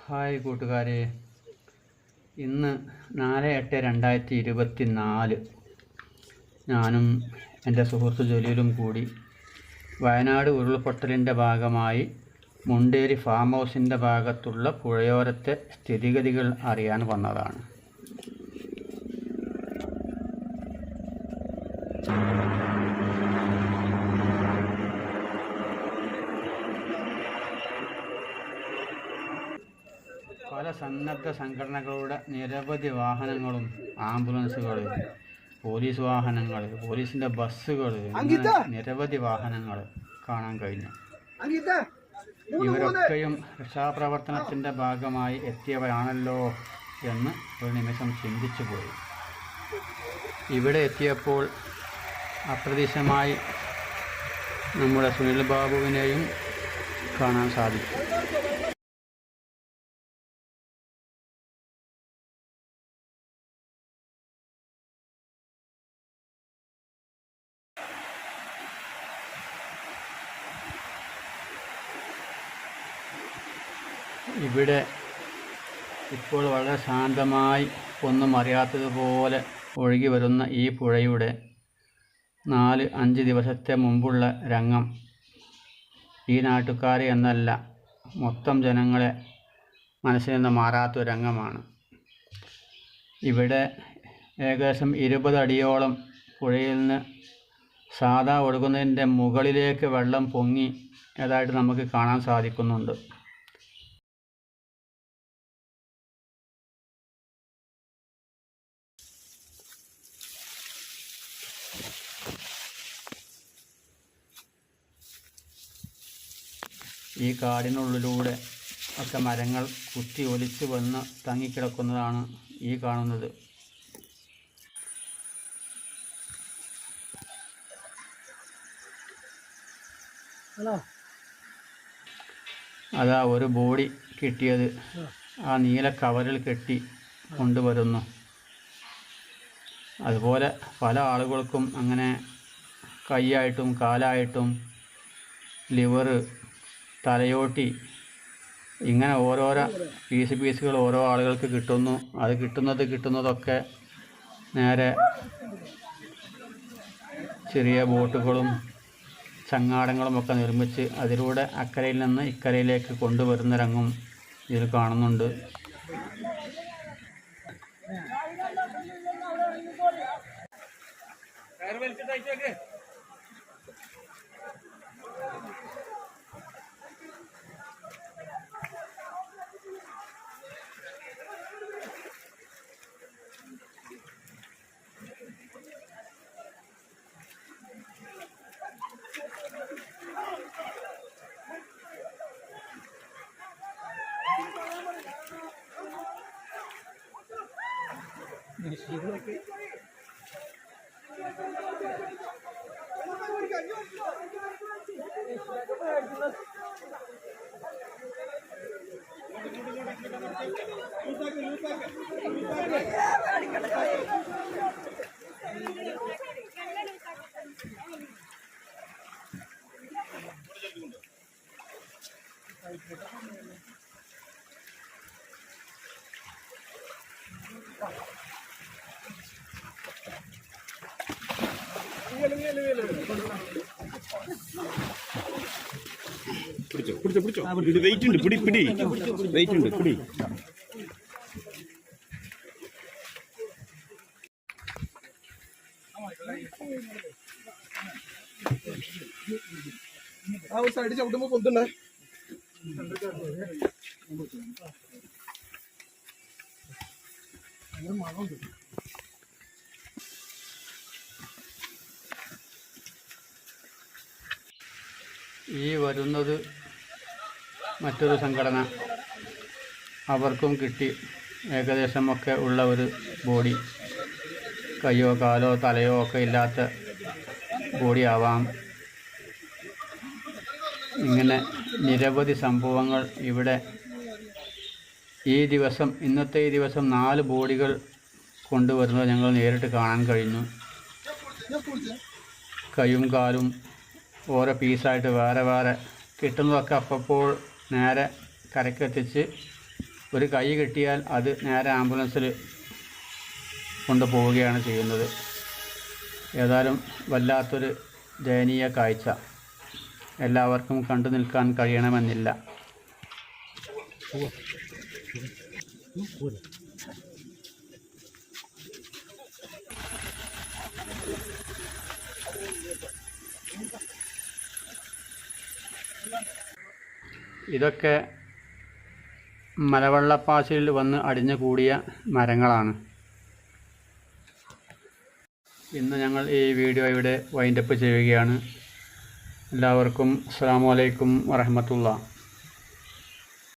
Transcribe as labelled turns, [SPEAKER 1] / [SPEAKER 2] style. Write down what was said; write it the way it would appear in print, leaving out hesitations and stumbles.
[SPEAKER 1] Hi കൂട്ടുകാരെ, ഇന്ന് 4/8/2024 ഞാനും എൻ്റെ സുഹൃത്ത് ജലീലും കൂടി വയനാട് ഉരുൾപൊട്ടലിൻ്റെ ഭാഗമായി മുണ്ടേരി ഫാം ഹൗസിൻ്റെ ഭാഗത്തുള്ള പുഴയോരത്തെ സ്ഥിതിഗതികൾ അറിയാൻ വന്നതാണ്. പല സന്നദ്ധ സംഘടനകളുടെ നിരവധി വാഹനങ്ങളും, ആംബുലൻസുകൾ, പോലീസ് വാഹനങ്ങൾ, പോലീസിൻ്റെ ബസ്സുകൾ, നിരവധി വാഹനങ്ങൾ കാണാൻ കഴിഞ്ഞു. ഇവരൊക്കെയും രക്ഷാപ്രവർത്തനത്തിൻ്റെ ഭാഗമായി എത്തിയവരാണല്ലോ എന്ന് ഒരു നിമിഷം ചിന്തിച്ചു പോയി. ഇവിടെ എത്തിയപ്പോൾ അപ്രതീക്ഷിതമായി നമ്മുടെ സുനിൽ ബാബുവിനെയും കാണാൻ സാധിച്ചു. ഇവിടെ ഇപ്പോൾ വളരെ ശാന്തമായി ഒന്നും അറിയാത്തതുപോലെ ഒഴുകി വരുന്ന ഈ പുഴയുടെ 4-5 ദിവസത്തെ മുമ്പുള്ള രംഗം ഈ നാട്ടുകാരെ എന്നല്ല മൊത്തം ജനങ്ങളെ മനസ്സിൽ നിന്ന് മാറാത്തൊരു രംഗമാണ്. ഇവിടെ ഏകദേശം 20 അടിയോളം പുഴയിൽ നിന്ന് സാധാ ഒഴുകുന്നതിൻ്റെ മുകളിലേക്ക് വെള്ളം പൊങ്ങി ഏതായിട്ട് നമുക്ക് കാണാൻ സാധിക്കുന്നുണ്ട്. ഈ കാടിനുള്ളിലൂടെ ഒക്കെ മരങ്ങൾ കുത്തി ഒലിച്ച് വന്ന് തങ്ങിക്കിടക്കുന്നതാണ് ഈ കാണുന്നത്. അതാ ഒരു ബോഡി കിട്ടിയത് ആ നീല കവറിൽ കെട്ടി കൊണ്ടുവരുന്നു. അതുപോലെ പല ആളുകൾക്കും അങ്ങനെ കൈയായിട്ടും കാലായിട്ടും ലിവർ, തലയോട്ടി, ഇങ്ങനെ ഓരോരോ പീസുകൾ ഓരോ ആളുകൾക്ക് കിട്ടുന്നു. അത് കിട്ടുന്നതൊക്കെ നേരെ ചെറിയ ബോട്ടുകളും ചങ്ങാടങ്ങളുമൊക്കെ നിർമ്മിച്ച് അതിലൂടെ അക്കരയിൽ നിന്ന് ഇക്കരയിലേക്ക് കൊണ്ടുവരുന്ന രംഗം ഇതിൽ കാണുന്നുണ്ട്.
[SPEAKER 2] പിടിച്ചോ ഇത് വെയിറ്റ് ഉണ്ട്, പിടി വെയിറ്റ് ഉണ്ട്, പിടി.
[SPEAKER 3] ആ ഒരു സൈഡ് ചവിട്ടുമ്പോ പൊന്തുണ്ടേ.
[SPEAKER 1] ഈ വരുന്നത് മറ്റൊരു സംഘടന, അവർക്കും കിട്ടി ഏകദേശമൊക്കെ ഉള്ള ഒരു ബോഡി. കയ്യോ കാലോ തലയോ ഒക്കെ ഇല്ലാത്ത ബോഡി ആവാം. ഇങ്ങനെ നിരവധി സംഭവങ്ങൾ ഇവിടെ ഇന്നത്തെ ഈ ദിവസം 4 ബോഡികൾ കൊണ്ടുവരുന്നത് ഞങ്ങൾ നേരിട്ട് കാണാൻ കഴിഞ്ഞു. കൈയും കാലും ഓരോ പീസായിട്ട് വേറെ കിട്ടുന്നതൊക്കെ അപ്പോൾ നേരെ കരക്കെത്തിച്ച് ഒരു കൈ കിട്ടിയാൽ അത് നേരെ ആംബുലൻസിൽ കൊണ്ടുപോവുകയാണ് ചെയ്യുന്നത്. ഏതായാലും വല്ലാത്തൊരു ദയനീയ കാഴ്ച. എല്ലാവർക്കും കണ്ടു നിൽക്കാൻ കഴിയണമെന്നില്ല. ഇതൊക്കെ മലവെള്ളപ്പാച്ചിലിൽ വന്ന് അടിഞ്ഞു കൂടിയ മരങ്ങളാണ്. ഇന്ന് ഞങ്ങൾ ഈ വീഡിയോ ഇവിടെ വൈൻഡപ്പ് ചെയ്യുകയാണ്. എല്ലാവർക്കും അസ്സലാമു അലൈക്കും വറഹ്മത്തുള്ളാഹി.